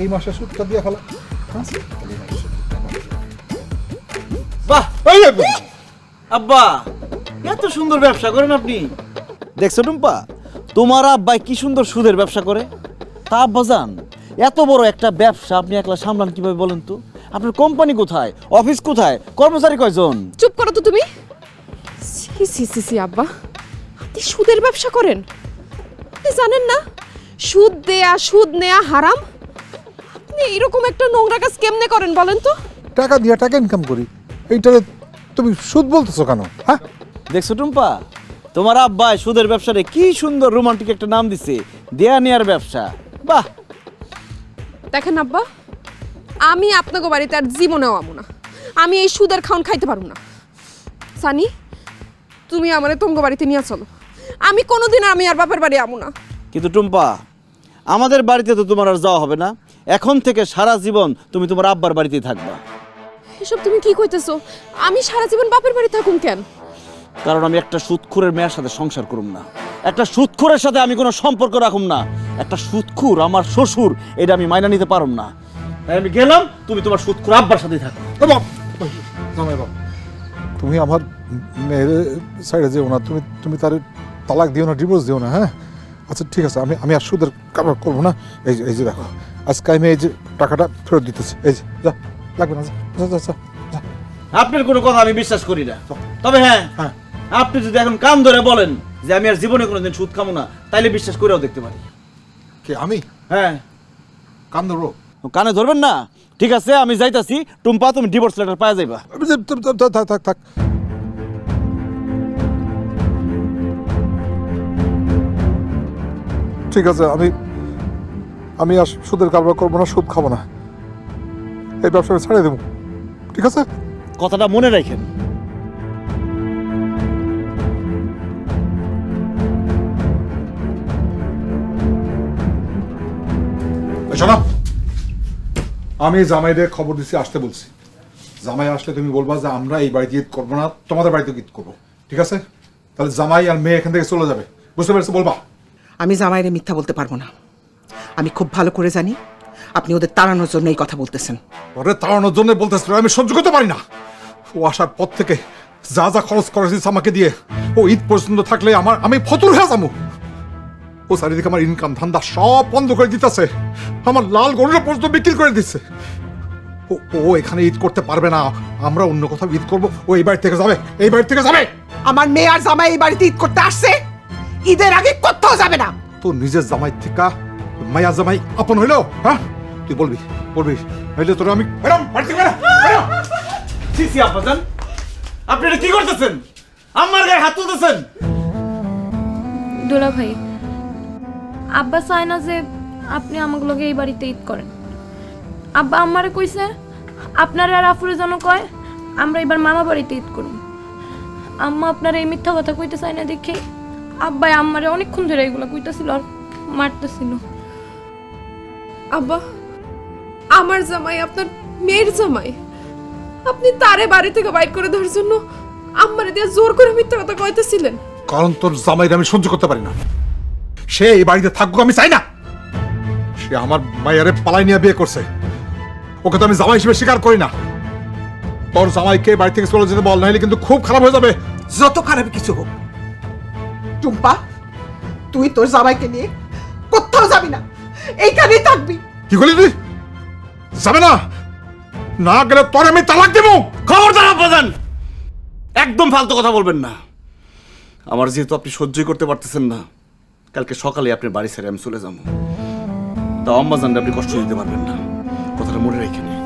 এই মাসে সুদটা দিয়ে ফেলা। বাহ আব্বা, এত সুন্দর ব্যবসা করেন আপনি। দেখছো টুম্পা, তোমার আব্বাই কি সুন্দর সুদের ব্যবসা করে। তা আব্বা জান, এত বড় একটা ব্যবসা আপনি একলা সামলান কিভাবে বলেন তো? আপনার কোম্পানি কোথায়, অফিস কোথায়, কর্মচারী কয়জন? চুপ করো তো তুমি। সি সি সি সি আব্বা, আপনি সুদের ব্যবসা করেন? আপনি জানেন না সুদ দেয়া সুদ নেয়া হারাম? আপনি এরকম একটা নোংরা কাজ কেমনে করেন বলেন তো? টাকা দিয়ে টাকা ইনকাম করি, এইটারে তুমি সুদ বলতেছো কেন? হ্যাঁ, দেখছো টুম্পা, তোমার আব্বাই সুদের ব্যবসারে কি সুন্দর রোমান্টিক একটা নাম দিছে, দেয়া নেয়ার ব্যবসা। বাহ। দেখেন আব্বা, আমি আপনাকে বাড়িতে আর জীবনেও আমু না। আমি এই সুদের খাওন খাইতে পারবো না। সানি, তুমি আমারে তোমাকে বাড়িতে নিয়ে চলো। আমি কোনোদিন আমি আর বাপের বাড়ি আমু না। কিন্তু টুম্পা, আমাদের বাড়িতে তো তোমার আর যাওয়া হবে না। এখন থেকে সারা জীবন তুমি তোমার আব্বার বাড়িতেই থাকবা। এসব তুমি কি কইতেছো? আমি সারা জীবন বাপের বাড়ি থাকুম কেন? কারণ আমি একটা সুদখোরের মেয়ের সাথে সংসার করুম না, একটা সুদখোরের সাথে আমি কোনো সম্পর্ক রাখুম না। একটা সুদখোর আমার শ্বশুর, এটা আমি মাইনা নিতে পারুম না। তাই আমি গেলাম, তুমি তোমার সুদখোর আব্বার সাথেই থাকো। তুমি আমার মেয়ের সাইডে যেও না, তুমি তুমি তার তালাক দিও না, ডিভোর্স দিও না। হ্যাঁ, আচ্ছা ঠিক আছে, আমি আর সুদের কারবার করবো না। এই যে দেখো, আজকে আমি এই যে টাকাটা ফেরত দিতেছি। এই যে যা, লাগবে না, যা। আপনার কোনো কথা আমি বিশ্বাস করি না। তবে হ্যাঁ, আপনি যদি এখন কান ধরে বলেন যে আমি আর জীবনে কোনোদিন সুদ খাবো না, তাইলে বিশ্বাস করেও দেখতে পারি। কে আমি? হ্যাঁ, কান ধরবো? কানে ধরবেন না? ঠিক আছে, আমি যাইতাছি। টুম্পা, তুমি ডিভোর্স লেটার পাওয়া যাইবা। থাক। ঠিক আছে, আমি আর সুদের কারবার করবো না, সুদ খাবো না, এই ব্যবসা ছাড়িয়ে দেবো। ঠিক আছে, কথাটা মনে রাখেন। শোনো, আমি জামাইদের খবর দিচ্ছি, আসতে বলছি। জামাই আসলে তুমি বলবা যে আমরা এই বাড়িতে ঈদ করবো না, তোমাদের বাড়িতে ঈদ করবো। ঠিক আছে? তাহলে জামাই আর মেয়ে এখান থেকে চলে যাবে, বুঝতে পেরেছো? বলবা। আমি জামাইরে মিথ্যা বলতে পারবো না। আমি খুব ভালো করে জানি আপনি ওদের তাড়ানোর জন্য এই কথা বলতেছেন। ওরে তাড়ানোর জন্য বলতেছিল, আমি সহ্য করতে পারি না। ও আসার পর থেকে যা যা খরচ করেছিস আমাকে দিয়ে, ও ঈদ পর্যন্ত থাকলে আমি ফতুর হয়ে যাবো। ও চারিদিকে আমার ইনকাম ধান্দা সব বন্ধ করে দিতেছে, আমার লাল গরুটা পর্যন্ত বিক্রি করে দিচ্ছে। ও এখানে ঈদ করতে পারবে না, আমরা অন্য কোথাও ঈদ করবো। ও এই বাড়ি থেকে যাবে, এই বাড়ি থেকে যাবে। আমার মেয়ে আর জামাই এই বাড়িতে ঈদ করতে আসছে, ঈদের আগে কোথাও যাবে না। তোর নিজের জামাই থেকে মায়া জামাই আপন হইলো? হ্যাঁ, তুই বলবি হইলে তোর আমি আপনি এটা কি করতেছেন? আমার গায়ে হাত তুলতেছেন। দোলা ভাই, আব্বা চায় না যে আপনি আমাকে লগে এই বাড়িতে ঈদ করেন। আব্বা আমারে কইছে আপনার আর আফুরে যেন কয় আমরা এবার মামা বাড়িতে ঈদ করব। আম্মা আপনার এই মিথ্যা কথা কইতে চায় না দেখে আব্বাই আমারে অনেকক্ষণ ধরে এগুলো কইতাছিল আর মারতেছিল। আব্বা, আমার জামাই আপনার মেয়ের জামাই, আপনি তারে বাড়ি থেকে বাইর করে দেওয়ার জন্য আমারে দিয়ে জোর করে মিথ্যা কথা কইতেছিলেন। কারণ তোর জামাইরে আমি সহ্য করতে পারি না। সে এই বাড়িতে থাকুক, আমি চাই না। সে আমার মায়ের পালাই নিয়ে বিয়ে করছে, ওকে তো আমি জামাই হিসেবে স্বীকার করি না। তোর জামাইকে বাড়ি থেকে চলে যেতে বল, নাহলে কিন্তু খুব খারাপ হয়ে যাবে। যত খারাপ কিছু হোক, টুম্পা তুই তোর জামাইকে নিয়ে কোথাও যাবি না, এইখানেই থাকবি। কি করলি তুই? যাবে না? না গেলে তোর আমি তালাক দেবো। খবরদার আব্বাজান, একদম ফালতু কথা বলবেন না। আমার যেহেতু আপনি সহ্যই করতে পারতেছেন না, কালকে সকালে আপনার বাড়ি ছেড়ে আমি চলে যাবো। তা আম্মাজানকে আপনি কষ্ট দিতে পারবেন না, কথাটা মনে রেখে নিন।